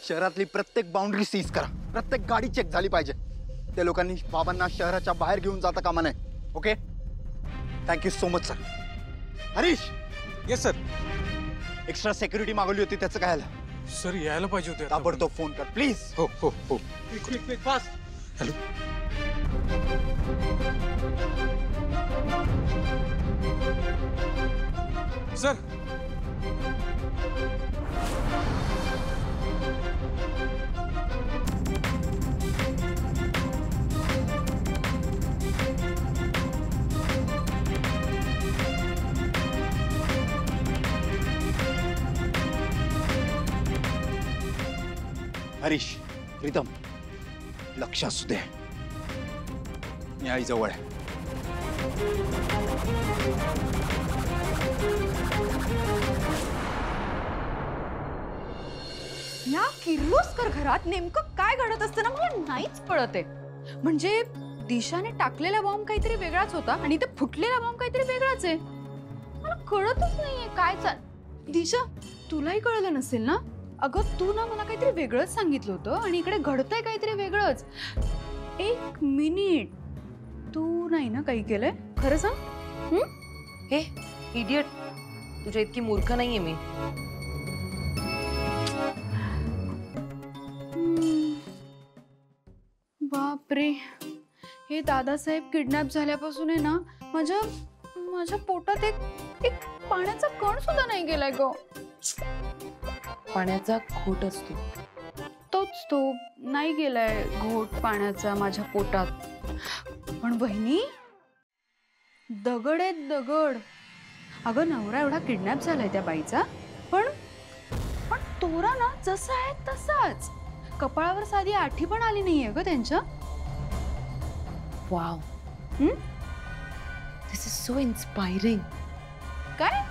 शहरातली प्रत्येक boundary seize करा, प्रत्येक गाडी चेक झाली पाहिजे. त्या लोकांनी बाबांना शहराच्या बाहेर घेऊन जाता कामा नये. Okay, thank you so much sir. Harish. Yes sir. Extra security मागवली होती, त्याचं काय झालं? सर यायला पाहिजे होते. ताबडतोब फोन कर प्लीज. हो हो हो. Quick fast. Hello. Sir. Harish, Pritam, लक्ष असू दे, मी आई जवळ आहे. या किर्लोस्कर घरात नेमकं काय घडत असतं ना मला नाहीच कळत आहे. म्हणजे दिशाने टाकलेला बॉम्ब काहीतरी वेगळाच होता आणि ते फुटलेला बॉम्ब काहीतरी वेगळाच आहे. मला कळतच नाहीये काय चाल. दिशा, तुलाही कळलं नसेल ना? अगं तू ना मला काहीतरी वेगळंच सांगितलं होतं आणि इकडे घडतंय काहीतरी वेगळंच. एक मिनिट, तू नाही ना काही केलंय? खरं सांग. हे इडियट, तुझ्या इतकी मूर्ख नाहीये मी. बापरे, हे दादासाहेब किडनॅप झाल्यापासून आहे ना माझ्या पोटात एक पाण्याचा कण सुद्धा नाही गेलाय ग. पाण्याचा घोट असतो तोच तो नाही गेलाय घोट पाण्याचा माझ्या पोटात. पण बहिणी, दगड आहेत दगड. अगं नवरा एवढा किडनॅप झालाय त्या बाईचा, पण तोरा ना जसा आहे तसाच. कपाळावर साधी आठी पण आली नाहीये ग त्यांच्या. Wow, this is so inspiring. काय?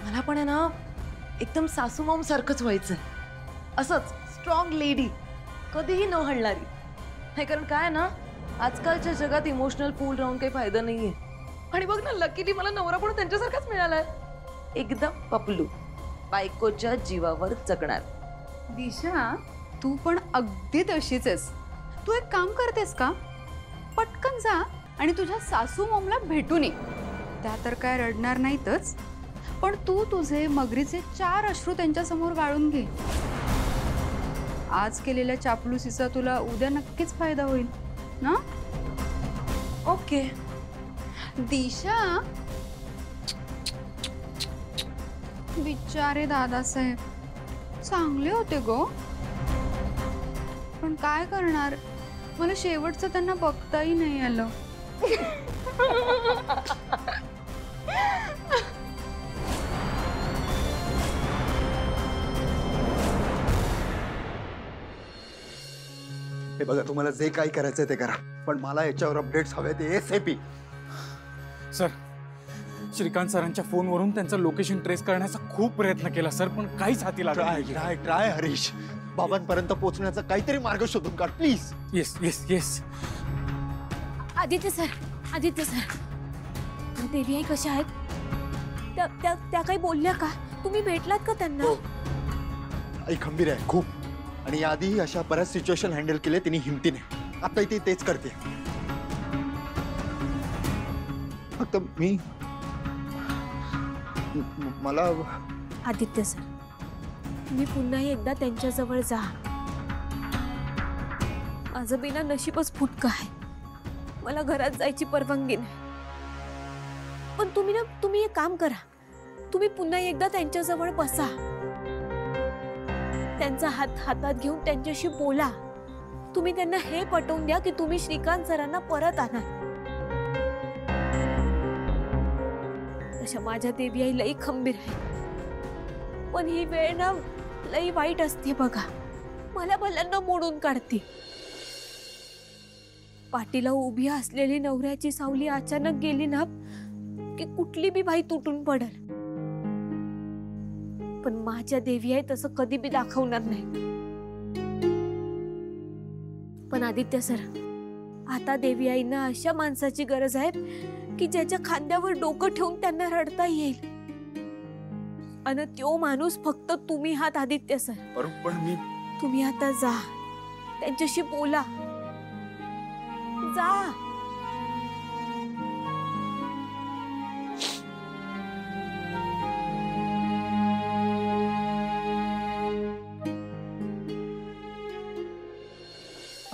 मला पण आहे ना एकदम सासू मॉम सारखंच व्हायचं. असंच स्ट्रॉंग लेडी, कधीही न हलणारी. हे कारण काय ना, आजकालच्या जगात इमोशनल फूल राहून काही फायदा नाहीये. आणि बघ ना, लकीली मला नवरा पण त्यांच्यासारखाच मिळालाय. एकदम पपलू, बायकोच्या जीवावर जगणार. दिशा, तू पण अगदी तशीच आहेस. तू एक काम करतेस का? पटकन जा आणि तुझ्या सासू मॉमला भेटून ये. त्या तर काय रडणार नाहीतच, पण तू तुझे मगरीचे 4 अश्रू त्यांच्या समोर गाळून घे. आज केलेल्या चापलुसीचा तुला उद्या नक्कीच फायदा होईल ना? ओके. दिशा, बिचारे दादासाहेब चांगले होते गो, पण काय करणार, मला शेवटचं त्यांना बघताही नाही आलं. हे बघा, तुम्हाला जे काही करायचंय ते करा, पण मला याच्यावर अपडेट्स हवे ते ASAP. सर, श्रीकांत सरांच्या फोनवरून त्यांचं लोकेशन ट्रेस करण्याचा खूप प्रयत्न केला सर, पण काहीच हाती लागला नाही. ट्राय हरीश, बाबांपर्यंत पोहोचण्याचा काहीतरी मार्ग शोधून काढ please. Yes yes yes. Aditya sir, देवी आई कशा आहेत? त्या काही बोलल्या का? तुम्ही भेटलात का त्यांना? आई खंबीर आहे खूप, आणि याआधी अशा बऱ्याच सिच्युएशन हँडल केले तिने हिमतीने. आता ती तेच करते. फक्त मला आदित्य सर, तुम्ही पुन्हा एकदा त्यांच्या जवळ जा. माझं बिना नशीबच फुटकं आहे. मला घरात जायची परवानगी नाही. पण तुम्ही एक काम करा, तुम्ही पुन्हा एकदा त्यांच्या जवळ बसा. त्यांचा हात हातात घेऊन त्यांच्याशी बोला. तुम्ही त्यांना हे पटवून द्या की तुम्ही श्रीकांत सरांना परत आणा. तशा माझ्या देवी आई लई खंबीर आहे, पण ही वेळ ना लई वाईट असते बघा. मला भल्यांना मोडून काढते. पाठीला उभी असलेली नवऱ्याची सावली अचानक गेली ना की कुठली बी बाई तुटून पडल. पण माझ्या देवी आई तसं कधी बी दाखवणार नाही. पण आदित्य सर, आता देवी आईंना अशा माणसाची गरज आहे की ज्याच्या खांद्यावर डोकं ठेवून त्यांना रडता येईल. आणि तो माणूस फक्त तुम्ही आहात आदित्य सर. पण मी तुम्ही आता जा, त्यांच्याशी बोला, जा.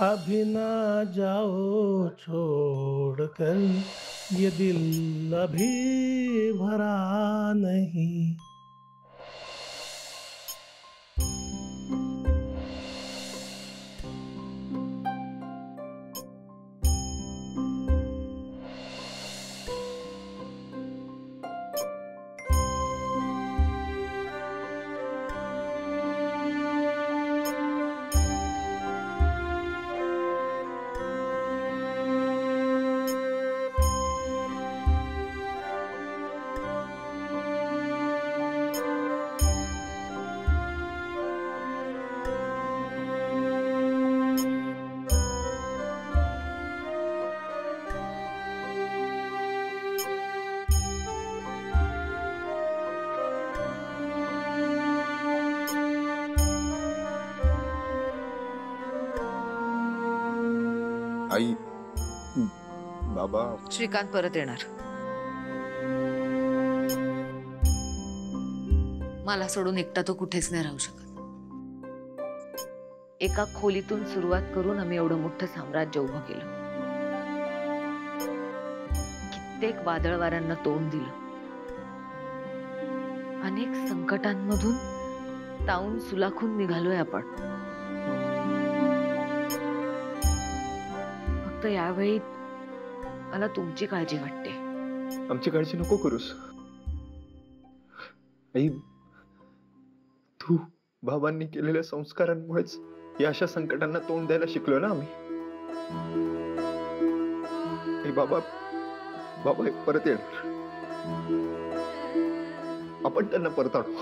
अभी ना जाओ छोड़कर, ये दिल अभी भरा नहीं. आई, बाबा. श्रीकांत परत येणार. मला सोडून एकटा तो कुठेच नाही राहू शकत. एका खोलीतून सुरुवात करून आम्ही एवढं मोठं साम्राज्य उभं केलं. कित्येक वादळ वाऱ्यांना तोंड दिलं. अनेक संकटांमधून तावून सुलाखून निघालोय आपण. फक्त यावेळी मला तुमची काळजी वाटते. आमची काळजी नको करूस आई. तू बाबांनी केलेल्या संस्कारांमुळेच या अशा संकटांना तोंड द्यायला शिकलो ना आम्ही. बाबा बाबा परत येणार. आपण त्यांना परत आणू.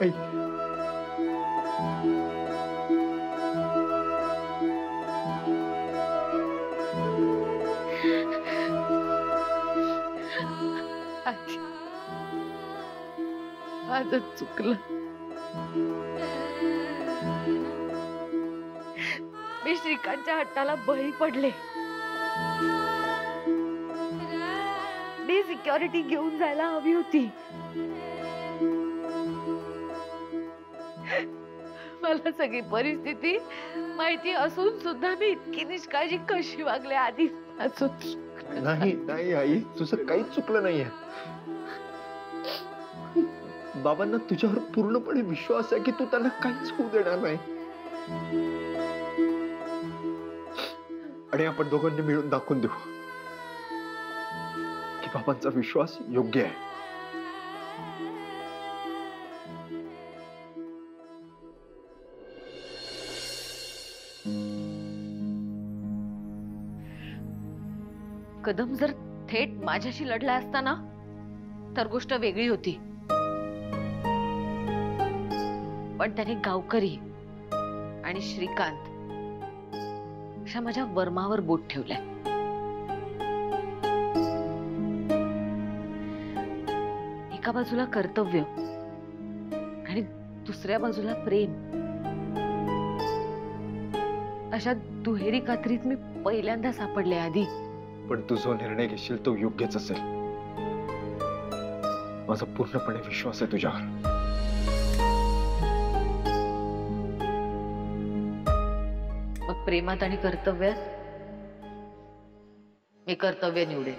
आई, आजच चुकलं. मी श्रीकांतच्या हट्टाला बळी पडले. मी सिक्युरिटी घेऊन जायला हवी होती. मला सगळी परिस्थिती माहिती असून सुद्धा मी इतकी निष्काळजी कशी वागले आधी असून. नाही नाही आई, तुझं काहीच चुकलं नाहीये. बाबांना तुझ्यावर पूर्णपणे विश्वास आहे की तू त्यांना काहीच होऊ देणार नाही. आणि आपण दोघांनी मिळून दाखवून देऊ की बाबांचा विश्वास योग्य आहे. कदम जर थेट माझ्याशी लढला असता ना तर गोष्ट वेगळी होती. पण त्याने गावकरी आणि श्रीकांत अशा माझ्या वर्मावर बोट ठेवलंय. एका बाजूला कर्तव्य आणि दुसऱ्या बाजूला प्रेम. अशा दुहेरी कात्रीत मी पहिल्यांदा सापडले आधी. पण तू जो निर्णय घेशील तो योग्यच असेल. माझा पूर्णपणे विश्वास आहे तुझ्यावर. मग प्रेमात आणि कर्तव्यात मी कर्तव्य निवडे.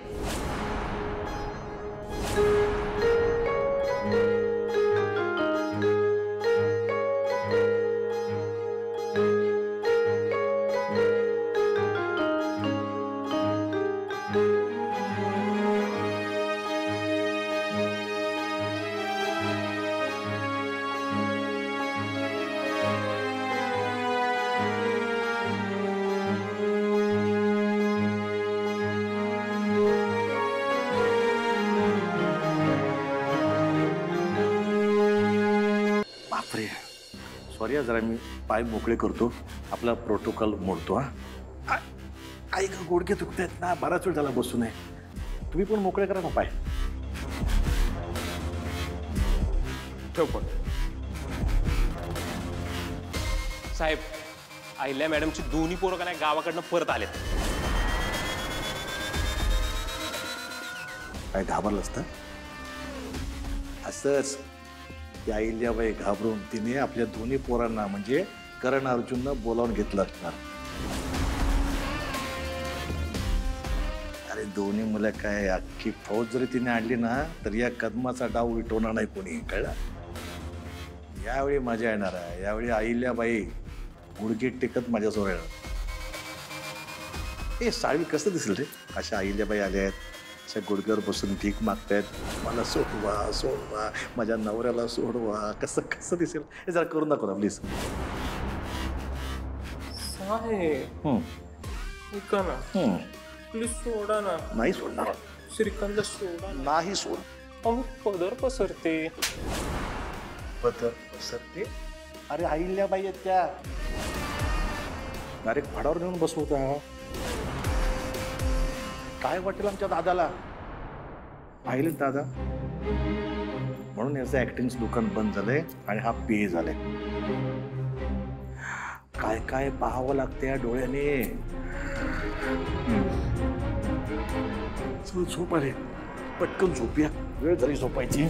सॉरी जरा मी पाय मोकळे करतो. आपला प्रोटोकॉल मोडतो. हा आई का गुडघे दुखतायत ना, बराच वेळ झाला बसू नये. तुम्ही पण मोकळे करा ना पाय. ठेव पण. साहेब, अहिल्या मॅडमची दोन्ही पोरं का नाही गावाकडनं परत आलेत. काय घाबरलंस ना? असंच ती अहिल्याबाई घाबरून तिने आपल्या दोन्ही पोरांना म्हणजे करण अर्जुननं बोलावून घेतलं असणार. अरे दोन्ही मुलं काय अख्खी फौज जरी तिने आणली ना तर या कदमाचा डाव विटवणार नाही कोणी, कळलं? यावेळी मजा येणार आहे. यावेळी अहिल्याबाई गुडघे टेकत माझ्याजवळ येणार. हे साळवी कसं दिसेल रे? अशा अहिल्याबाई आल्या आहेत, अशा गुडघ्यावर बसून भीक मागतायत, मला सोडवा सोडवा, माझ्या नवऱ्याला सोडवा. कसं कसं दिसेल हे जरा करून दाखव ना प्लीज. साहेब ऐका ना, प्लीज सोडा ना. नाही सोडणार. श्रीकांतला सोडा ना. नाही सोड. अहो पदर पसरते. पदर पसरते? अरे अहिल्याबाई आहेत त्या. डायरेक्ट भाडावर नेऊन बसवता. काय वाटेल आमच्या दादाला? पाहिले दादा, म्हणून याचं ऍक्टिंगचं दुकान बंद झालंय आणि हा पे झालाय. काय काय पाहावं लागते या डोळ्याने. चल झोप आले, पटकन झोपूया, वेळ झाली झोपायची.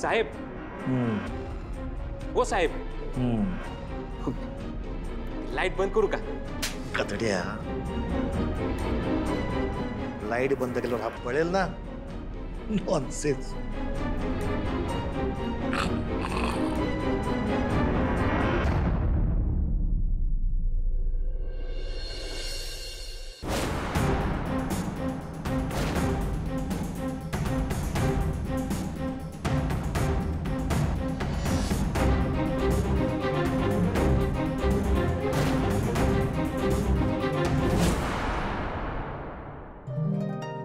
साहेब, हो साहेब, लाईट बंद करू का? कतड्या, लाईट बंद केल्यावर हा पळेल ना. नॉनसेन्स.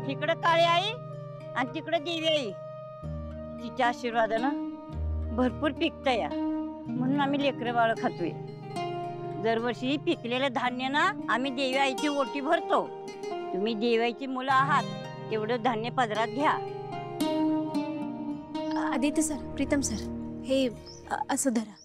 तिकडं काळी आई आणि तिकडं देवी आई. तिच्या आशीर्वादानं भरपूर पिकतं या, म्हणून आम्ही लेकरं बाळ खातोय. दरवर्षी पिकलेलं धान्य ना आम्ही देवी आईची ओटी भरतो. तुम्ही देवाईची मुलं आहात, तेवढं धान्य पदरात घ्या. आदित्य सर, प्रीतम सर, हे असं धरा.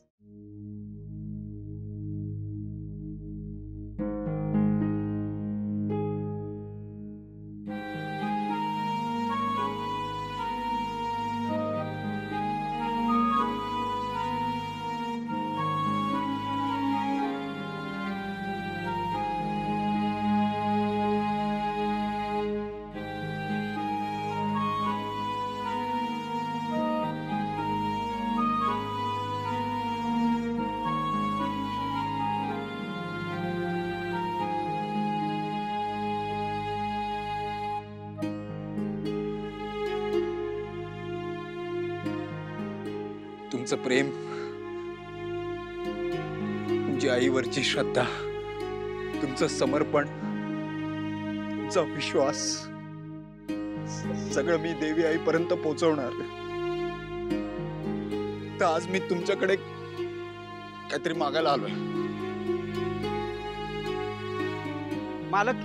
तुमचं प्रेम, तुमची आईवरची श्रद्धा, तुमचं समर्पण, तुमचा विश्वास सगळं मी देवी आईपर्यंत पोहोचवणार. तर आज मी तुमच्याकडे काहीतरी मागायला आलोय. मालक,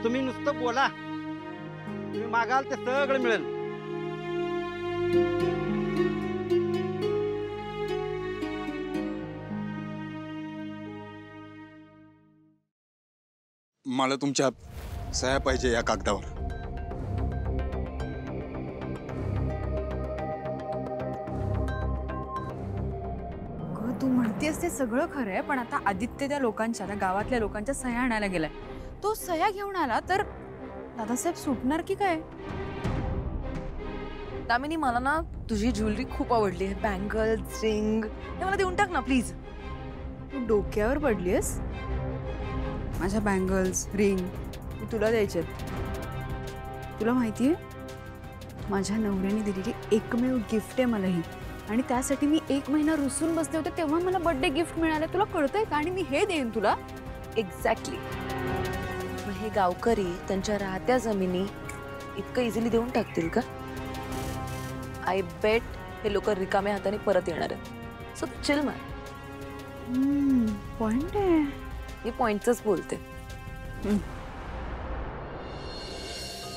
तुम्ही नुसतं बोला, तुम्ही मागाल ते सगळं मिळेल. मला तुमच्या सह्या पाहिजे या कागदावर. तू म्हणतेस ते सगळं खरं आहे, पण आता आदित्य त्या लोकांच्या, त्या गावातल्या लोकांच्या सह्या आणायला गेलाय. तो सह्या घेऊन आला तर दादासाहेब सुटणार की काय? दामिनी, मला ना तुझी ज्वेलरी खूप आवडली. बँगल्स, रिंग, हे मला देऊन टाक ना प्लीज. तू डोक्यावर पडलीस? माझ्या बँगल्स, रिंग मी तुला द्यायचे. तुला माहितीये, माझ्या नवऱ्याने दिलेली एकमेव गिफ्ट आहे मला ही, आणि त्यासाठी मी 1 महिना रुसून बसले होते, तेव्हा मला बर्थडे गिफ्ट मिळालं. तुला कळतंय का? आणि मी हे देईन तुला. एक्झॅक्टली. हे गावकरी त्यांच्या राहत्या जमिनी इतकं इझिली देऊन टाकतील का? आय बेट हे लोक रिकाम्या हाताने परत येणार आहेत. So chill man. पॉइंट आहे. मी पॉइंटच बोलते.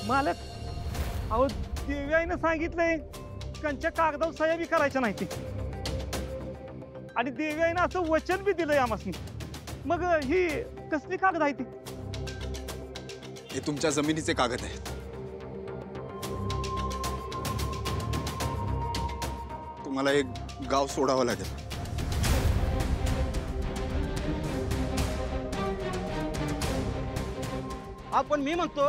मालक, अहो देवी आईनं सांगितलंय कंच्या कागदावर सह्या बी करायच्या नाही ती. आणि देवी आईनं असं वचन बी दिलंय आम्हाला. मग ही कसली कागद आहे ती? हे तुमच्या जमिनीचे कागद आहेत. तुम्हाला एक गाव सोडावं लागेल. पण मी म्हणतो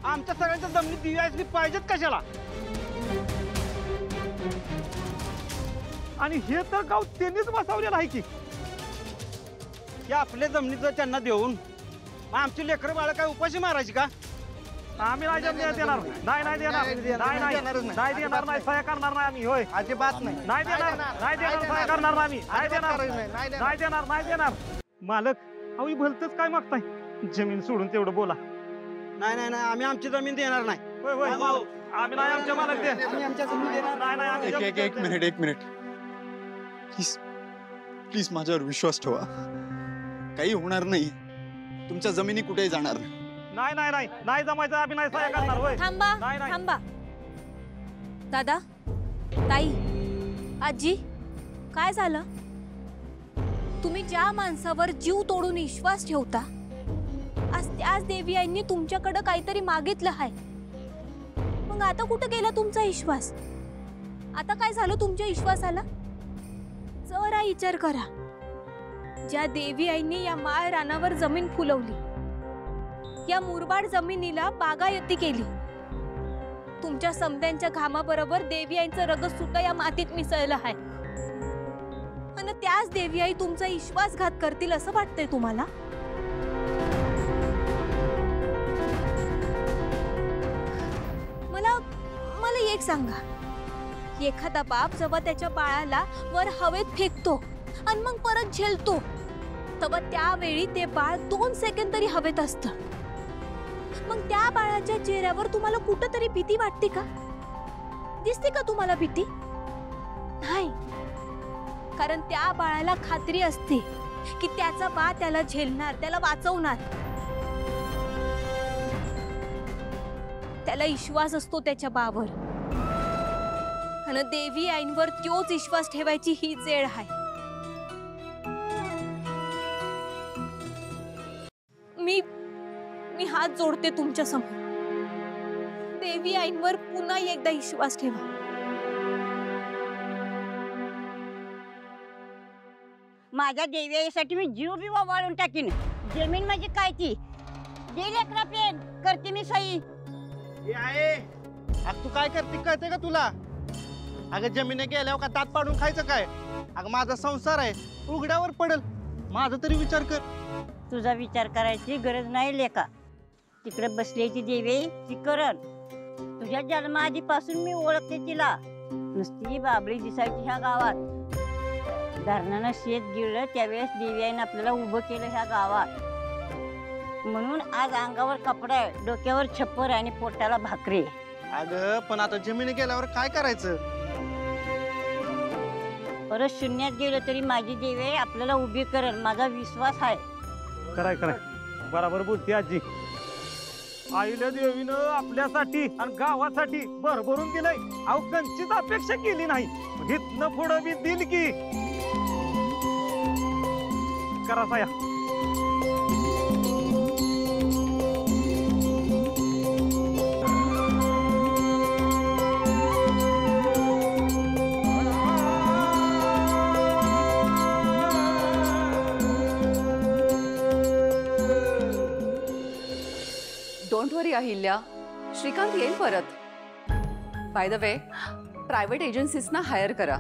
आमच्या सगळ्यांच्या जमिनी दिव्यासनी पाहिजेत कशाला? आणि हे तर गाव त्यांनीच बसवलेलं आहे की आपल्या जमिनीचं त्यांना देऊन आमची लेकरं बाळ काय उपाशी मारायची का? आम्ही नाही देणार. नाही देणार. नाही देणार. नाही सह्या करणार नाही आम्ही. होय, अजिबात नाही. नाही देणार. नाही देणार. सह्या करणार नाही आम्ही. नाही देणार. नाही देणार. नाही देणार. मालक, अहो ही भलतच काय मागताय? जमीन सोडून तेवढं बोला. नाही नाही नाही, आम्ही आमची जमीन देणार नाही. होय होय, आम्ही नाही आमच्या मालक दे. आम्ही आमच्या जमीन देणार नाही. नाही एक मिनिट प्लीज प्लीज माझ्यावर विश्वास ठेवा. काही होणार नाही. तुमच्या जमिनी कुठेही जाणार नाही. नाही नाही नाही नाही जमायचं. आम्ही नाही सह्या करणार. होय, थांबा थांबा. दादा, ताई, आजी, काय झालं? तुम्ही ज्या माणसावर जीव तोडून विश्वास ठेवता, आज त्याच देवी आईंनी तुमच्याकडे काहीतरी मागितलं आहे. मग आता कुठं गेला तुमचा विश्वास? आता काय झालं तुमच्या विश्वासाला? जरा विचार करा. ज्या देवी आईंनी या माळ रानावर जमीन फुलवली, या मुरबाड जमिनीला बागायती केली, तुमच्या समद्यांच्या घामाबरोबर देवी आईंचं रगत सुद्धा या मातीत मिसळलं आहे. आणि त्याच देवी आई तुमचा विश्वासघात करतील असं वाटतंय तुम्हाला? मला एक सांगा, एखादा बाप जेव्हा त्याच्या बाळाला वर हवेत फेकतो आणि मग परत झेलतो, तेव्हा त्यावेळी ते बाळ 2 सेकंद तरी हवेत असतं. मग त्या बाळाच्या चेहऱ्यावर तुम्हाला कुठंतरी भीती वाटते का? दिसते का तुम्हाला भीती? नाही, कारण त्या बाळाला खात्री असते की त्याचा बा त्याला झेलणार, त्याला वाचवणार. त्याला विश्वास असतो त्याच्या बावर. आणि देवी आईंवर तोच विश्वास ठेवायची ही वेळ आहे. मी हात जोडते तुमच्या समोर. देवी आईंवर पुन्हा एकदा विश्वास ठेवा. माझ्या देवी आईसाठी मी जीव बी वाळून टाकीन. जमीन म्हणजे काय ती? दे लेकरा पेन, करते मी सही. तू काय करते कळते का तुला? अगं जमिनी गेल्यावर का दात पाडून खायचं काय? अगं माझा संसार आहे, उघड्यावर पडेल. माझा तरी विचार कर. तुझा विचार करायची गरज नाही लेका. तिकडे बसल्याची देवी ती करण. तुझ्या जन्माआधीपासून मी ओळखते तिला. नुसती बाबळी दिसायची ह्या गावात. धरणानं शेत गिळलं त्यावेळेस देवी आईनं आपल्याला उभं केलं ह्या गावात. म्हणून आज अंगावर कपडा आहे, डोक्यावर छप्पर आणि पोटाला भाकरी. अगं पण आता जमिनी गेल्यावर काय करायचं? परत शून्यात गेलं तरी माझी देवी आपल्याला उभी करेल, माझा विश्वास आहे. कराय बरोबर बोलते आजी. आईला देवीनं आपल्यासाठी आणि गावासाठी भरभरून दिलंय. अहो कंचीच अपेक्षा केली नाही. इथनं पुढं बी दिल की करा साया. डोंट वरी अहिल्या, श्रीकांत येईल परत. बाय द वे, प्रायव्हेट एजन्सीजना हायर करा.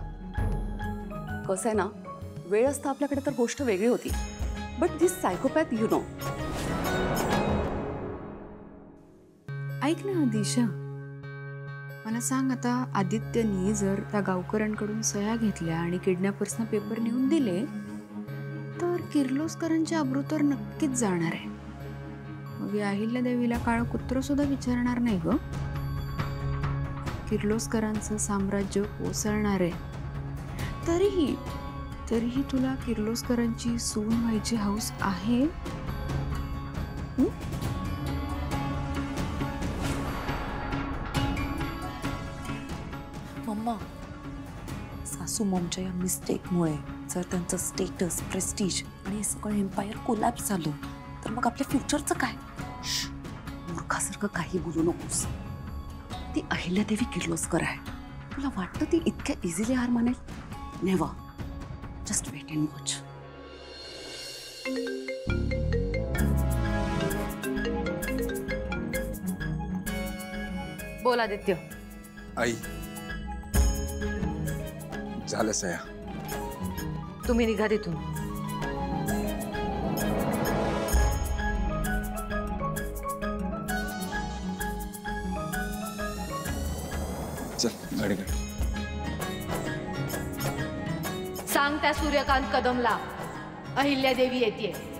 कसं आहे ना, वेळ असता आपल्याकडे तर गोष्ट वेगळी होती. But this psychopath you know. ऐक ना दिशा, मला सांग, आता आदित्यनी जर त्या गावकऱ्यांकडून सह्या घेतल्या आणि किडनॅपर्सना पेपर नेऊन दिले तर किर्लोस्करांची अब्रू तर नक्कीच जाणार आहे. मग या अहिल्या देवीला काळं कुत्र सुद्धा विचारणार नाही ग. किर्लोस्करांचं साम्राज्य कोसळणार आहे. तरीही तरीही तुला किर्लोस्करांची सून व्हायची हौस आहे? हं? मम्मा, सासू मॉमच्या या मिस्टेकमुळे जर त्यांचं स्टेटस, प्रेस्टीज आणि हे सगळं एम्पायर कोलॅप्स झालं तर मग आपल्या फ्युचरचं काय? मूर्खासारखं काही बोलू नकोस. ती अहिल्यादेवी किर्लोस्कर आहे. तुला वाटतं ती इतक्या इझिली हार मानेल? Never. Just wait and watch. बोल आदित्य. आई झालं सया. तुम्ही निघा तिथून. चल गाडीकडे. सांग त्या सूर्यकांत कदमला अहिल्यादेवी येते.